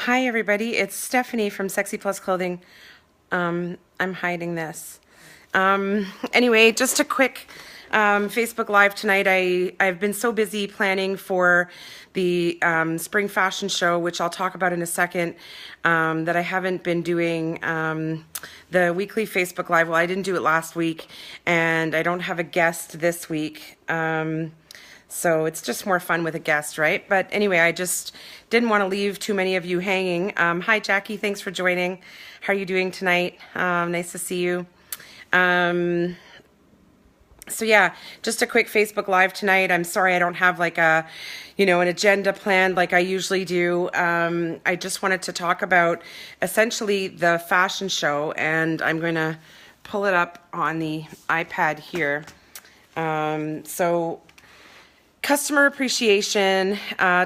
Hi everybody, it's Stephanie from SexyPlus Clothing. I'm hiding this. Anyway, just a quick Facebook Live tonight. I've been so busy planning for the spring fashion show, which I'll talk about in a second, that I haven't been doing the weekly Facebook Live. Well, I didn't do it last week, and I don't have a guest this week. So it's just more fun with a guest, right? But anyway, I just didn't want to leave too many of you hanging. Hi, Jackie. Thanks for joining. How are you doing tonight? Nice to see you. So yeah, just a quick Facebook Live tonight. I'm sorry I don't have like an agenda planned like I usually do. I just wanted to talk about essentially the fashion show, and I'm going to pull it up on the iPad here. So customer appreciation.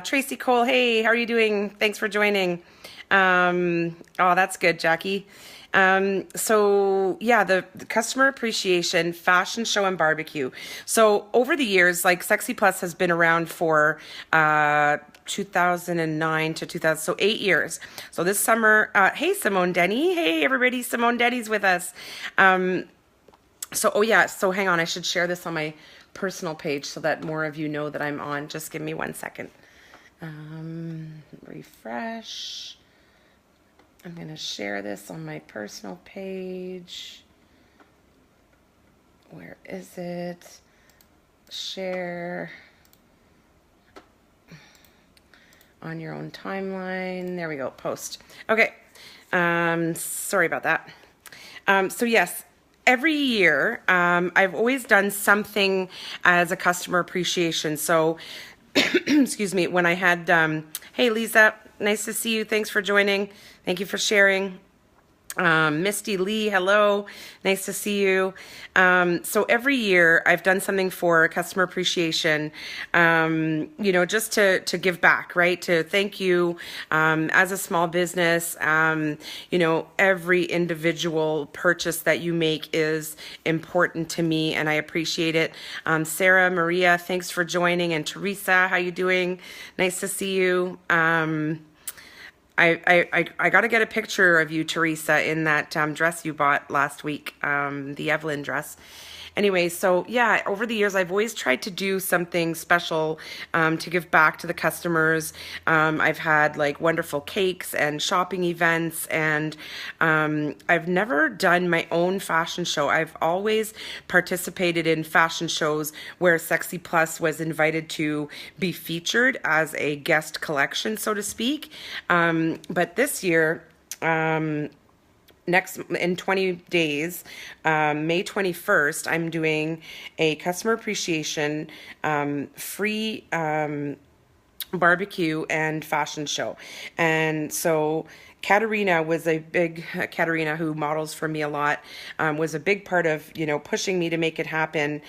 Tracy Cole, hey, how are you doing? Thanks for joining. Oh, that's good, Jackie. So yeah, the customer appreciation fashion show and barbecue. So over the years, like SexyPlus has been around for 2009 to 2000, so 8 years. So this summer, hey Simone Denny, hey everybody, Simone Denny's with us. So hang on, I should share this on my personal page so that more of you know that I'm on. Just give me 1 second. Refresh. I'm going to share this on my personal page. Where is it? Share on your own timeline. There we go. Post. Okay. Sorry about that. So yes, every year, I've always done something as a customer appreciation. So, excuse me, when I had, hey Lisa, nice to see you. Thanks for joining. Thank you for sharing. Misty Lee, hello. Nice to see you. So every year I've done something for customer appreciation, just to give back, right? To thank you, as a small business. Every individual purchase that you make is important to me and I appreciate it. Sarah, Maria, thanks for joining. And Teresa, how you doing? Nice to see you. I got to get a picture of you, Teresa, in that dress you bought last week, the Evelyn dress. Anyway, so yeah, over the years, I've always tried to do something special to give back to the customers. I've had like wonderful cakes and shopping events, and I've never done my own fashion show. I've always participated in fashion shows where SexyPlus was invited to be featured as a guest collection, so to speak. But this year, in 20 days, May 21st, I'm doing a customer appreciation free barbecue and fashion show. And so Katerina, who models for me a lot, was a big part of, pushing me to make it happen.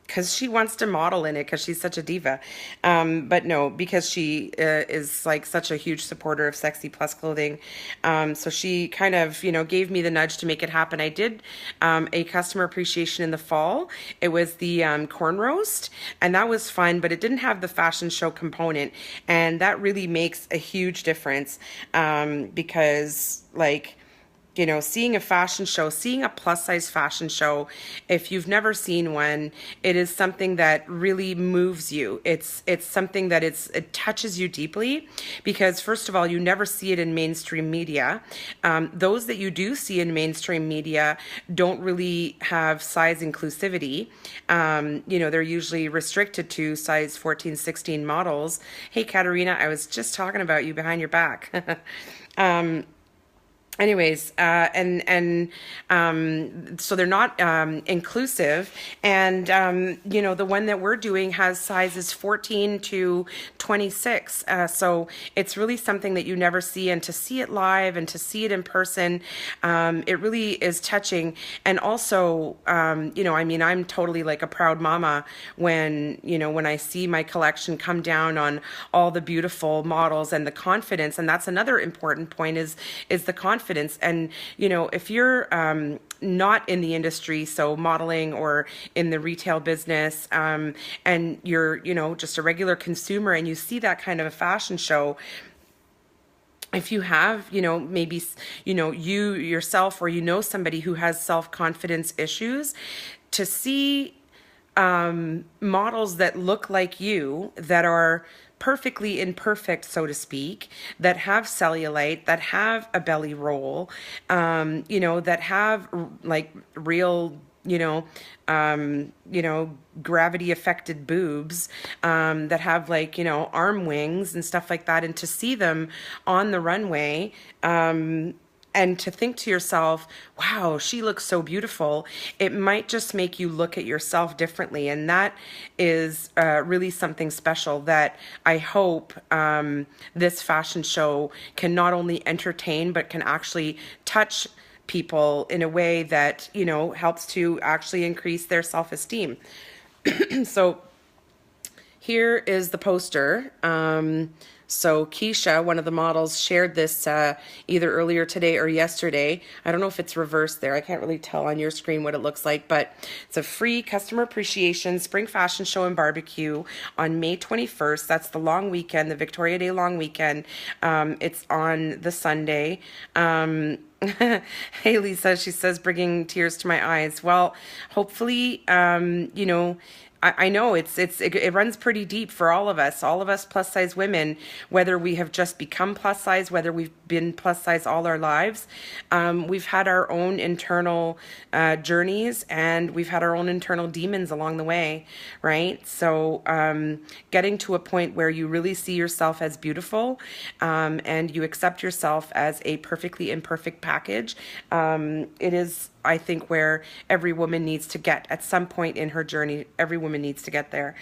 Because she wants to model in it because she's such a diva. But no, because she is like such a huge supporter of SexyPlus clothing. So she kind of, gave me the nudge to make it happen. I did a customer appreciation in the fall. It was the corn roast, and that was fun, but it didn't have the fashion show component. And that really makes a huge difference because seeing a fashion show, seeing a plus size fashion show, if you've never seen one, it is something that really moves you. It's something that it touches you deeply because first of all, you never see it in mainstream media. Those that you do see in mainstream media don't really have size inclusivity. They're usually restricted to size 14, 16 models. Hey, Katerina, I was just talking about you behind your back. Anyways, so they're not inclusive, and the one that we're doing has sizes 14 to 26. So it's really something that you never see, and to see it live and to see it in person, it really is touching. And also, I'm totally like a proud mama when I see my collection come down on all the beautiful models and the confidence. And that's another important point is the confidence. And, if you're not in the industry, so modeling or in the retail business, and you're, just a regular consumer and you see that kind of a fashion show, if you have, maybe, you yourself, or somebody who has self-confidence issues, to see models that look like you, that are perfectly imperfect, so to speak, that have cellulite, that have a belly roll, that have like real, gravity affected boobs, that have like, arm wings and stuff like that. And to see them on the runway, and to think to yourself, wow, she looks so beautiful, it might just make you look at yourself differently. And that is really something special that I hope this fashion show can not only entertain, but can actually touch people in a way that, helps to actually increase their self-esteem. So here is the poster. So Keisha, one of the models, shared this either earlier today or yesterday. I don't know if it's reversed there. I can't really tell on your screen what it looks like, but it's a free customer appreciation spring fashion show and barbecue on May 21st. That's the long weekend, the Victoria Day long weekend. It's on the Sunday. Hey, Lisa, she says, bringing tears to my eyes. Well, hopefully, I know it runs pretty deep for all of us plus size women, whether we have just become plus size, whether we've been plus size all our lives. We've had our own internal journeys, and we've had our own internal demons along the way, right? So getting to a point where you really see yourself as beautiful, and you accept yourself as a perfectly imperfect package, it is, I think, where every woman needs to get at some point in her journey. Every woman needs to get there.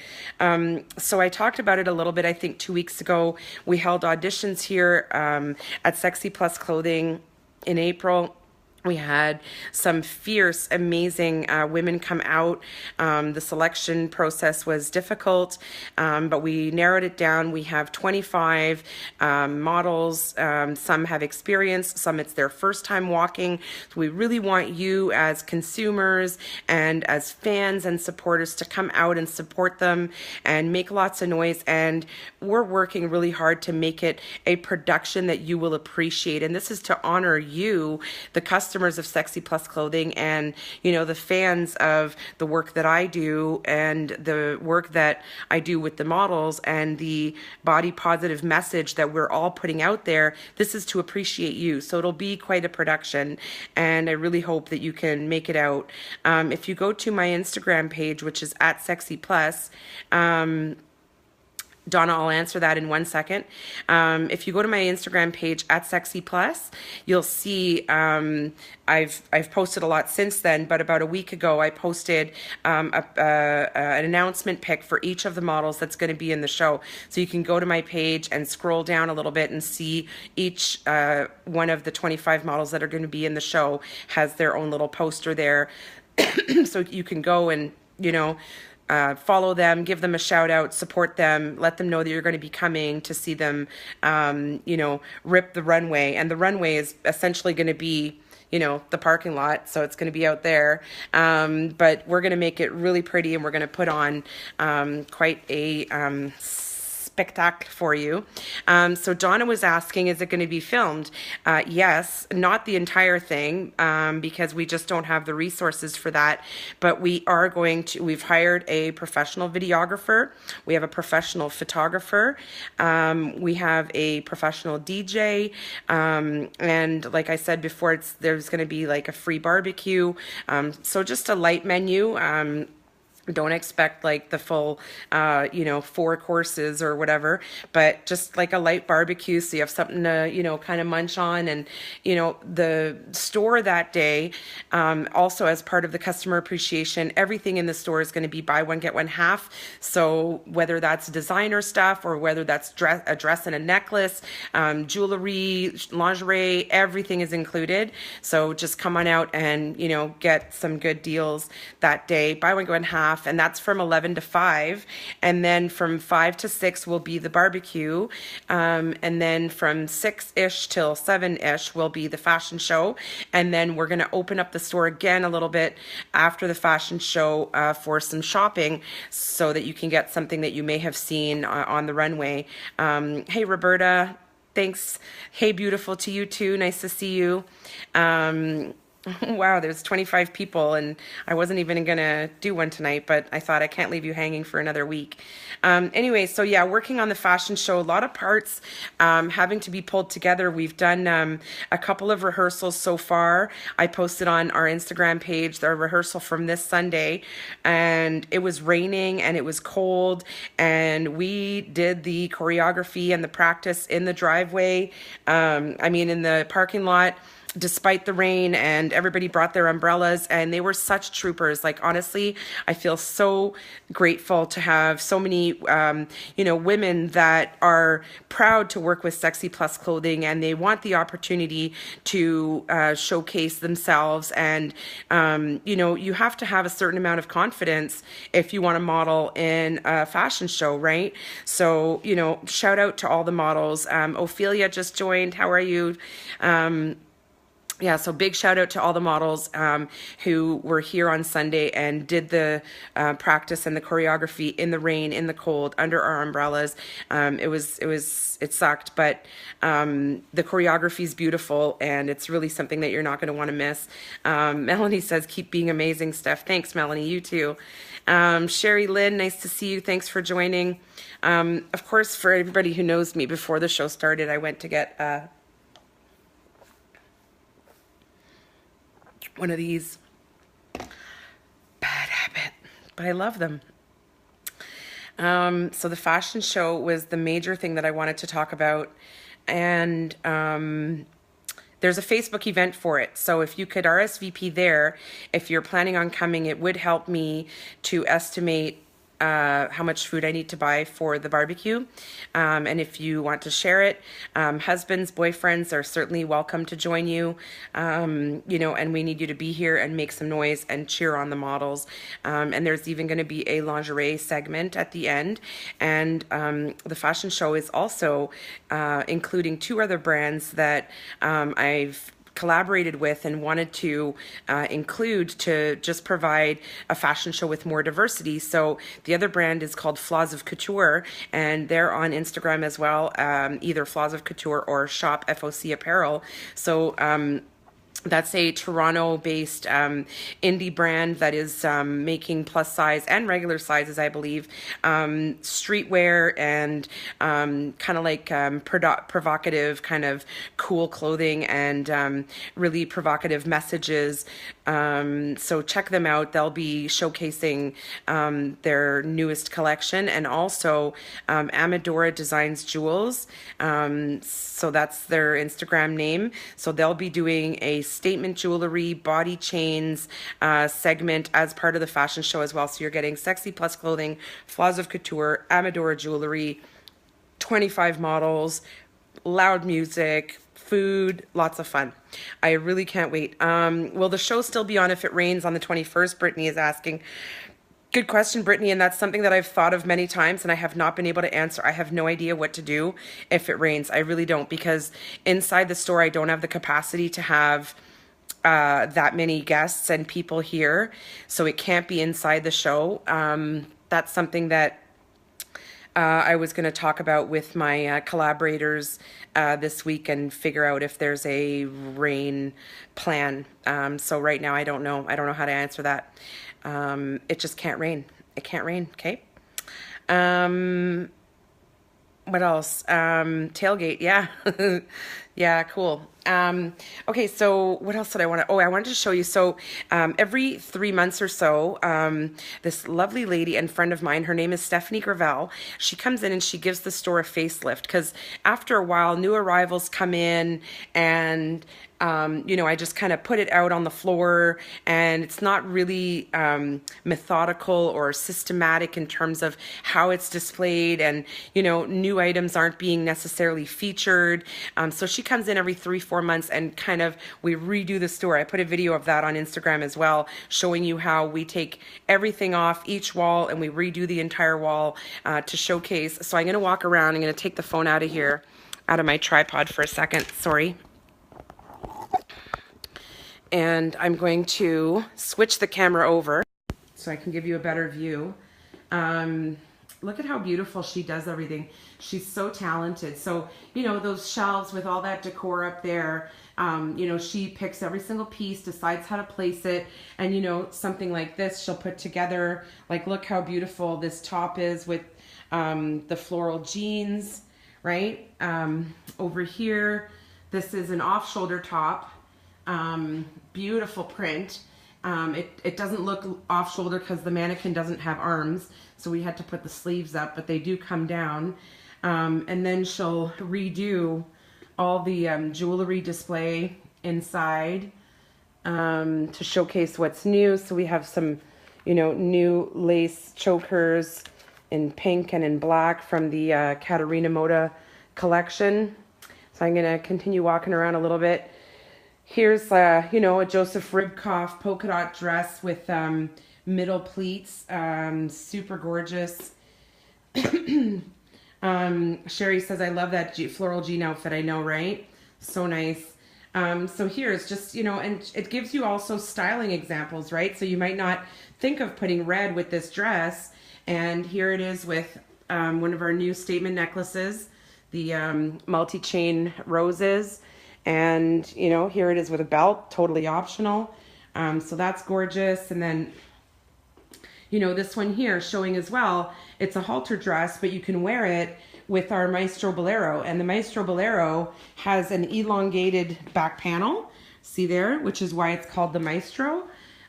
So I talked about it a little bit, I think 2 weeks ago. We held auditions here at SexyPlus Clothing in April. We had some fierce, amazing women come out. The selection process was difficult, but we narrowed it down. We have 25 models. Some have experience, some it's their first time walking. So we really want you as consumers and as fans and supporters to come out and support them and make lots of noise. And we're working really hard to make it a production that you will appreciate. And this is to honor you, the customers of SexyPlus Clothing, and the fans of the work that I do and the work that I do with the models and the body positive message that we're all putting out there. This is to appreciate you. So it'll be quite a production, and I really hope that you can make it out. If you go to my Instagram page, which is at SexyPlus, Donna, I'll answer that in 1 second. If you go to my Instagram page at SexyPlus, you'll see I've posted a lot since then, but about a week ago I posted an announcement pic for each of the models that's going to be in the show. So you can go to my page and scroll down a little bit and see each one of the 25 models that are going to be in the show has their own little poster there. So you can go and, follow them, give them a shout out, support them, let them know that you're going to be coming to see them, rip the runway. And the runway is essentially going to be, the parking lot. So it's going to be out there. But we're going to make it really pretty, and we're going to put on quite a spectacle for you. So Donna was asking, is it going to be filmed? Yes, not the entire thing, because we just don't have the resources for that. But we've hired a professional videographer. We have a professional photographer. We have a professional DJ. And like I said before, there's going to be like a free barbecue. So just a light menu. Don't expect like the full, 4 courses or whatever, but just like a light barbecue, so you have something to, kind of munch on. And, the store that day, also as part of the customer appreciation, everything in the store is going to be buy one, get one half. So whether that's designer stuff or whether that's a dress and a necklace, jewelry, lingerie, everything is included. So just come on out and, get some good deals that day. Buy one, get one half. And that's from 11 to 5. And then from 5 to 6 will be the barbecue. And then from 6-ish till 7-ish will be the fashion show. And then we're going to open up the store again a little bit after the fashion show for some shopping, so that you can get something that you may have seen on the runway. Hey, Roberta. Thanks. Hey, beautiful to you too. Nice to see you. Wow, there's 25 people, and I wasn't even gonna do one tonight, but I thought I can't leave you hanging for another week. Anyway, so yeah, working on the fashion show, a lot of parts having to be pulled together. We've done a couple of rehearsals so far. I posted on our Instagram page the rehearsal from this Sunday, and it was raining and it was cold, and we did the choreography and the practice in the driveway. I mean, in the parking lot, despite the rain, and everybody brought their umbrellas, and they were such troopers. Like, honestly, I feel so grateful to have so many women that are proud to work with SexyPlus clothing, and they want the opportunity to showcase themselves. And you have to have a certain amount of confidence if you want to model in a fashion show, right? So shout out to all the models. Ophelia just joined. How are you? Yeah, so big shout out to all the models who were here on Sunday and did the practice and the choreography in the rain, in the cold, under our umbrellas. It sucked, but the choreography is beautiful, and it's really something that you're not going to want to miss. Melanie says, keep being amazing, Steph. Thanks, Melanie. You too. Sherry Lynn, nice to see you. Thanks for joining. Of course, for everybody who knows me, before the show started, I went to get one of these. Bad habit, but I love them. So the fashion show was the major thing that I wanted to talk about, and there's a Facebook event for it. So if you could RSVP there, if you're planning on coming, it would help me to estimate how much food I need to buy for the barbecue. And if you want to share it, husbands, boyfriends are certainly welcome to join you. And we need you to be here and make some noise and cheer on the models. And there's even going to be a lingerie segment at the end. And the fashion show is also including 2 other brands that I've collaborated with and wanted to include to just provide a fashion show with more diversity. So the other brand is called Flaws of Couture, and they're on Instagram as well, either Flaws of Couture or Shop FOC Apparel. So that's a Toronto-based indie brand that is making plus size and regular sizes, I believe, streetwear and kind of like provocative, kind of cool clothing and really provocative messages. So check them out. They'll be showcasing their newest collection, and also Amadora Designs Jewels. So that's their Instagram name. So they'll be doing a statement jewelry, body chains segment as part of the fashion show as well. So you're getting SexyPlus clothing, Flaws of Couture, Amadora jewelry, 25 models, loud music, food, lots of fun. I really can't wait. Will the show still be on if it rains on the 21st? Brittany is asking. Good question, Brittany, and that's something that I've thought of many times, and I have not been able to answer. I have no idea what to do if it rains. I really don't, because inside the store I don't have the capacity to have that many guests and people here, so it can't be inside the show. That's something that I was going to talk about with my collaborators this week and figure out if there's a rain plan. So right now I don't know. I don't know how to answer that. It just can't rain. It can't rain. Okay. What else? Tailgate. Yeah. Yeah, cool. Okay, so what else did I want to, I wanted to show you. So every 3 months or so, this lovely lady and friend of mine, her name is Stephanie Gravel, she comes in and she gives the store a facelift, because after a while, new arrivals come in and I just kind of put it out on the floor, and it's not really methodical or systematic in terms of how it's displayed, and new items aren't being necessarily featured. So she comes in every 3-4 months and kind of we redo the store. I put a video of that on Instagram as well, showing you how we take everything off each wall and we redo the entire wall to showcase. So I'm going to walk around. I'm going to take the phone out of my tripod for a second. Sorry. And I'm going to switch the camera over so I can give you a better view. look at how beautiful she does everything. She's so talented. So, you know, those shelves with all that decor up there, you know, she picks every single piece, decides how to place it. And, you know, something like this, she'll put together, like, look how beautiful this top is with the floral jeans, right? Over here, this is an off-shoulder top, beautiful print. It doesn't look off-shoulder because the mannequin doesn't have arms, so we had to put the sleeves up, but they do come down. And then she'll redo all the jewelry display inside to showcase what's new. So we have some, you know, new lace chokers in pink and in black from the Caterina Moda collection. So I'm going to continue walking around a little bit. Here's, you know, a Joseph Ribkoff polka dot dress with middle pleats, super gorgeous. Sherry says, I love that floral jean outfit. I know, right? So nice. So here's just, you know, and it gives you also styling examples, right? So you might not think of putting red with this dress. And here it is with one of our new statement necklaces, the multi-chain roses. And, you know, here it is with a belt, totally optional. So that's gorgeous. And then, you know, this one here showing as well, it's a halter dress, but you can wear it with our Maestro Bolero. And the Maestro Bolero has an elongated back panel, see there, which is why it's called the Maestro.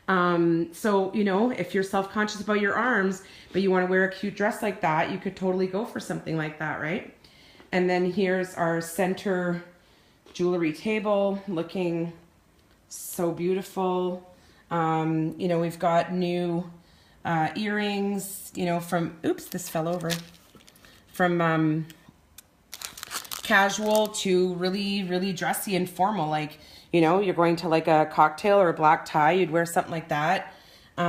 So, you know, if you're self-conscious about your arms, but you want to wear a cute dress like that, you could totally go for something like that, right? And then here's our center jewelry table, looking so beautiful. You know, we've got new earrings, you know, from, oops, this fell over, from casual to really, really dressy and formal. Like, you know, you're going to like a cocktail or a black tie, you'd wear something like that. You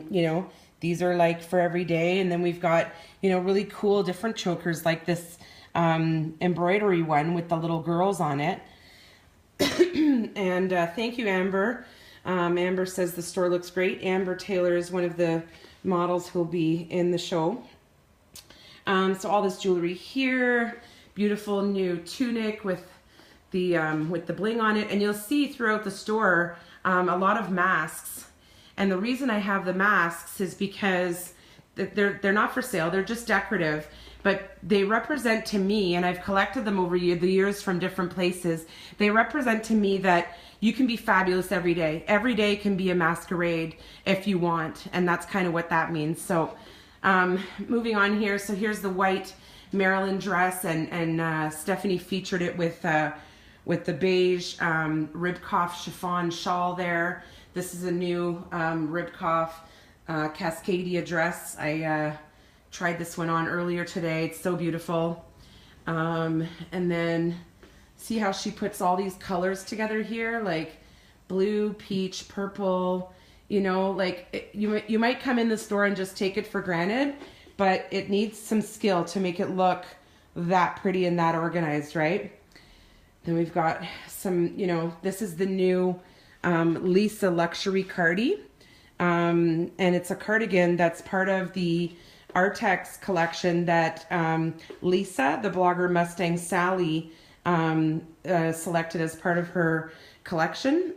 know, these are like for every day. And then we've got, you know, really cool different chokers like this embroidery one with the little girls on it. And thank you, Amber. Amber says the store looks great. Amber Taylor is one of the models who'll be in the show. So all this jewelry here, beautiful new tunic with the bling on it, and you'll see throughout the store a lot of masks. And the reason I have the masks is because they're not for sale, they're just decorative, but they represent to me, and I've collected them over the years from different places, they represent to me that you can be fabulous every day. Every day can be a masquerade if you want, and that's kind of what that means. So moving on here, so here's the white Maryland dress, and Stephanie featured it with the beige Ribkoff chiffon shawl there. This is a new Ribkoff Cascadia dress. I tried this one on earlier today. It's so beautiful. And then see how she puts all these colors together here, like blue, peach, purple, you know, like you might come in the store and just take it for granted, but it needs some skill to make it look that pretty and that organized, right? Then we've got some, you know, this is the new Lisa Luxury Cardi. And it's a cardigan that's part of the Artex collection that Lisa, the blogger Mustang Sally, selected as part of her collection.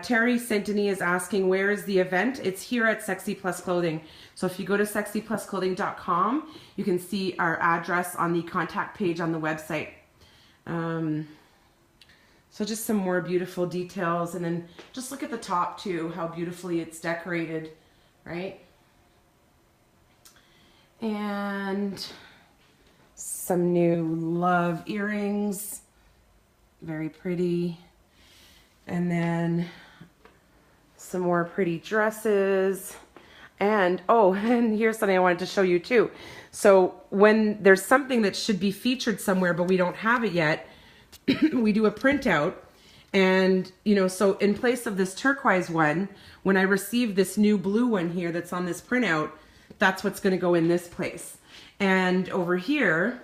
Terry St. Denis is asking, where is the event? It's here at SexyPlus Clothing. So if you go to sexyplusclothing.com, you can see our address on the contact page on the website. So just some more beautiful details, and then just look at the top too, how beautifully it's decorated, right? And some new love earrings, very pretty. And then some more pretty dresses. And oh, and here's something I wanted to show you too. So when there's something that should be featured somewhere but we don't have it yet, we do a printout. And you know, so in place of this turquoise one, when I receive this new blue one here that's on this printout, that's what's going to go in this place. And over here,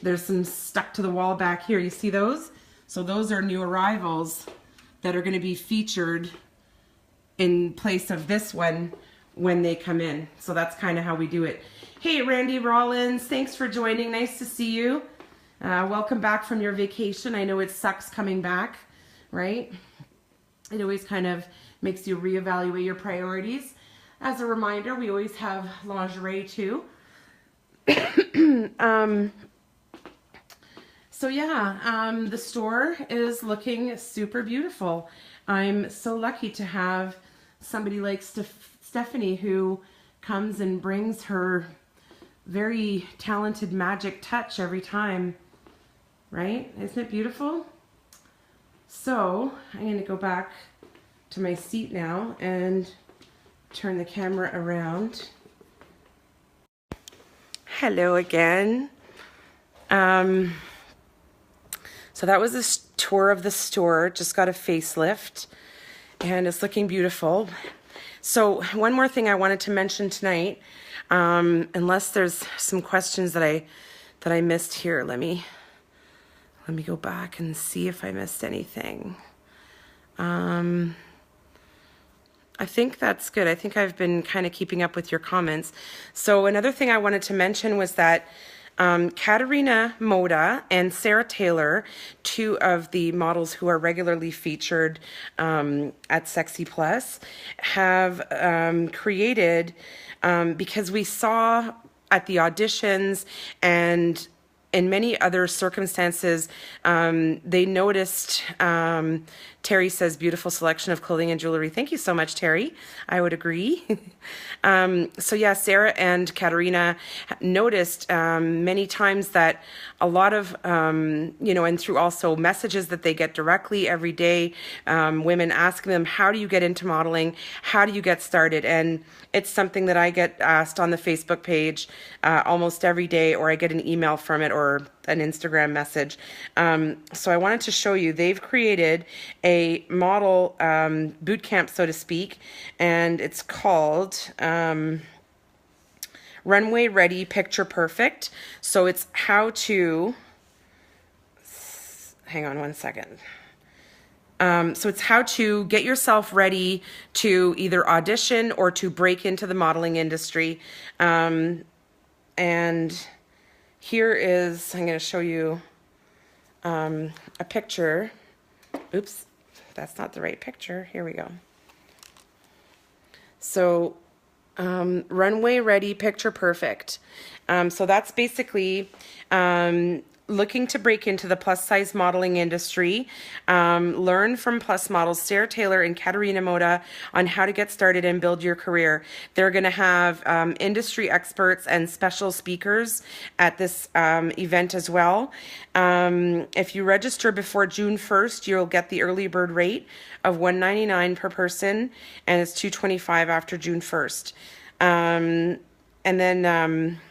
there's some stuck to the wall back here. You see those? So those are new arrivals that are going to be featured in place of this one when they come in. So that's kind of how we do it. Hey, Randy Rollins, thanks for joining. Nice to see you. Welcome back from your vacation. I know it sucks coming back, right? It always kind of makes you reevaluate your priorities. As a reminder, we always have lingerie too. So yeah, the store is looking super beautiful. I'm so lucky to have somebody like Stephanie who comes and brings her very talented magic touch every time, right? Isn't it beautiful? So I'm going to go back to my seat now and turn the camera around. Hello again. So that was a tour of the store. Just got a facelift and it's looking beautiful. So one more thing I wanted to mention tonight, unless there's some questions that I missed here. Let me go back and see if I missed anything. I think that's good. I think I've been kind of keeping up with your comments. So another thing I wanted to mention was that Katarina Moda and Sarah Taylor, two of the models who are regularly featured at SexyPlus, have created, because we saw at the auditions and in many other circumstances, they noticed, Terry says, beautiful selection of clothing and jewelry. Thank you so much, Terry. I would agree. So yeah, Sarah and Katarina noticed many times that a lot of, you know, and through also messages that they get directly every day, women asking them, how do you get into modeling? How do you get started? And it's something that I get asked on the Facebook page almost every day, or I get an email from it or an Instagram message. So I wanted to show you, they've created a model boot camp, so to speak, and it's called Runway Ready Picture Perfect. So it's how to, hang on one second. So it's how to get yourself ready to either audition or to break into the modeling industry. And here is, I'm going to show you a picture. Oops, that's not the right picture. Here we go. So Runway Ready Picture Perfect. So that's basically looking to break into the plus size modeling industry. Learn from plus models Sarah Taylor and Katarina Moda on how to get started and build your career. They're going to have industry experts and special speakers at this event as well. If you register before June 1st, you'll get the early bird rate of $199 per person, and it's $225 after June 1st. And then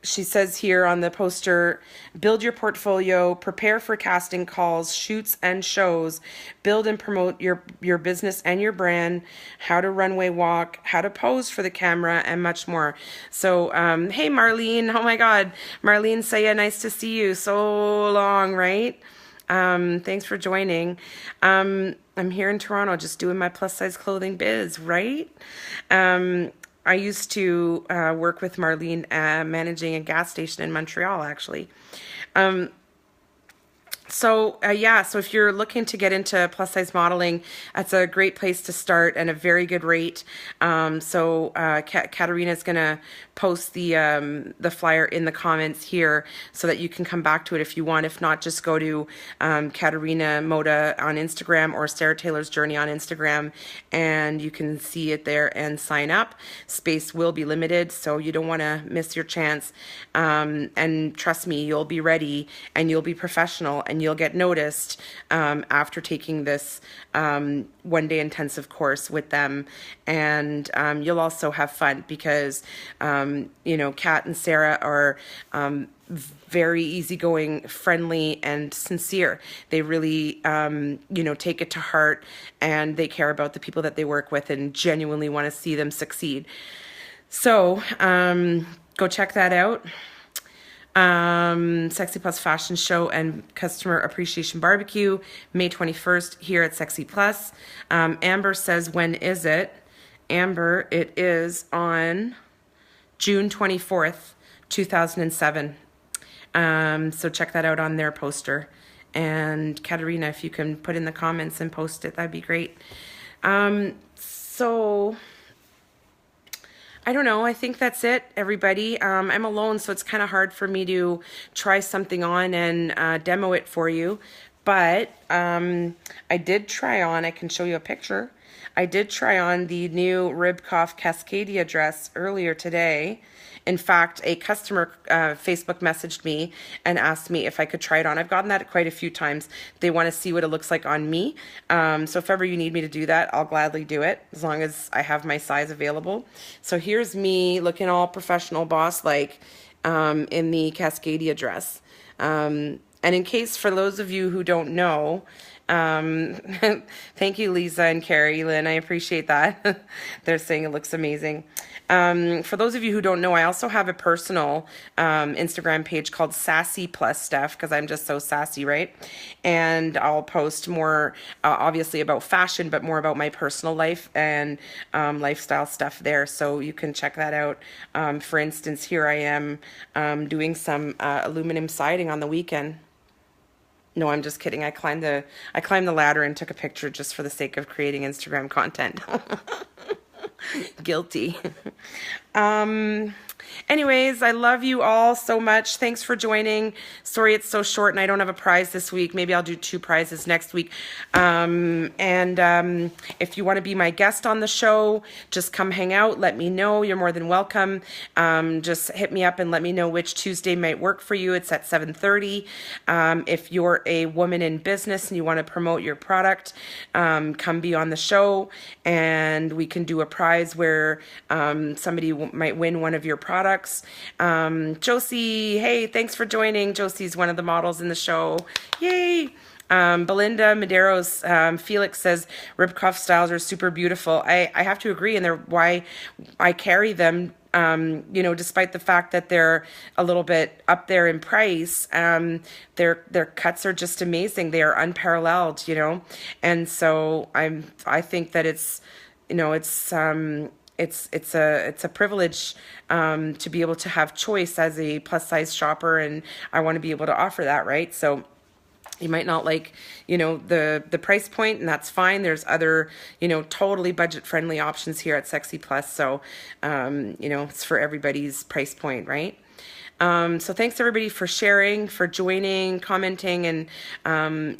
she says here on the poster, build your portfolio, prepare for casting calls, shoots, and shows, build and promote your business and your brand, how to runway walk, how to pose for the camera, and much more. So, hey, Marlene. Oh, my God. Marlene Saya, nice to see you. So long, right? Thanks for joining. I'm here in Toronto just doing my plus-size clothing biz, right? I used to work with Marlene managing a gas station in Montreal, actually. So if you're looking to get into plus size modeling, that's a great place to start and a very good rate. Katarina is going to post the flyer in the comments here so that you can come back to it if you want. If not, just go to Katarina Moda on Instagram or Sarah Taylor's Journey on Instagram, and you can see it there and sign up. Space will be limited, so you don't want to miss your chance. And trust me, you'll be ready and you'll be professional and you'll get noticed after taking this one-day intensive course with them. And you'll also have fun because, Kat and Sarah are very easygoing, friendly, and sincere. They really, take it to heart, and they care about the people that they work with and genuinely want to see them succeed. So go check that out. SexyPlus Fashion Show and Customer Appreciation Barbecue, May 21st here at SexyPlus. Amber says, when is it? Amber, it is on June 24th, 2007. So check that out on their poster. And Katerina, if you can put in the comments and post it, that'd be great. So I don't know. I think that's it, everybody. I'm alone, so it's kind of hard for me to try something on and demo it for you. But I did try on, I can show you a picture. I did try on the new Ribkoff Cascadia dress earlier today. In fact, a customer Facebook messaged me and asked me if I could try it on. I've gotten that quite a few times. They want to see what it looks like on me. So if ever you need me to do that, I'll gladly do it as long as I have my size available. So here's me looking all professional boss-like in the Cascadia dress. And in case for those of you who don't know, thank you, Lisa and Carrie Lynn. I appreciate that. They're saying it looks amazing. For those of you who don't know, I also have a personal Instagram page called SexyPlus Stuff because I'm just so sassy, right? And I'll post more, obviously, about fashion, but more about my personal life and lifestyle stuff there. So you can check that out. For instance, here I am doing some aluminum siding on the weekend. No, I'm just kidding. I climbed the ladder and took a picture just for the sake of creating Instagram content. Guilty. Anyways, I love you all so much. Thanks for joining. Sorry it's so short and I don't have a prize this week. Maybe I'll do 2 prizes next week. If you want to be my guest on the show, just come hang out. Let me know. You're more than welcome. Just hit me up and let me know which Tuesday might work for you. It's at 7:30. If you're a woman in business and you want to promote your product, come be on the show and we can do a prize where somebody might win one of your products. Josie, hey, thanks for joining. Josie's one of the models in the show. Yay! Belinda Medeiros, Felix says Ribkoff styles are super beautiful. I have to agree, and they're why I carry them. You know, despite the fact that they're a little bit up there in price, their cuts are just amazing. They are unparalleled, you know, and so I think that it's, you know, it's a privilege to be able to have choice as a plus size shopper, and I want to be able to offer that, right? So you might not like, you know, the price point, and that's fine. There's other, you know, totally budget friendly options here at SexyPlus. So, you know, it's for everybody's price point, right? So thanks everybody for sharing, for joining, commenting, and,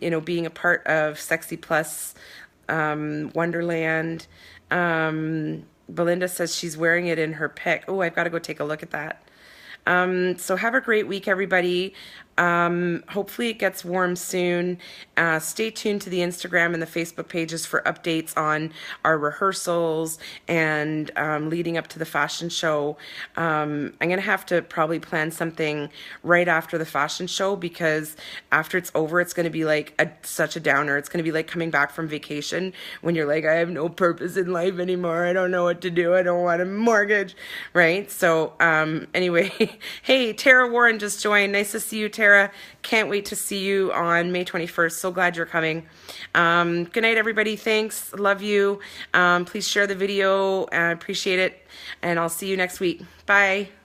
you know, being a part of SexyPlus Wonderland. Belinda says she's wearing it in her pic. Oh, I've got to go take a look at that. So have a great week, everybody. Hopefully it gets warm soon. Stay tuned to the Instagram and the Facebook pages for updates on our rehearsals and leading up to the fashion show. I'm going to have to probably plan something right after the fashion show because after it's over, it's going to be like such a downer. It's going to be like coming back from vacation when you're like, I have no purpose in life anymore. I don't know what to do. I don't want a mortgage, right? So anyway, hey, Tara Warren just joined. Nice to see you, Tara. Can't wait to see you on May 21st. So glad you're coming. Good night, everybody. Thanks. Love you. Please share the video. I appreciate it. And I'll see you next week. Bye.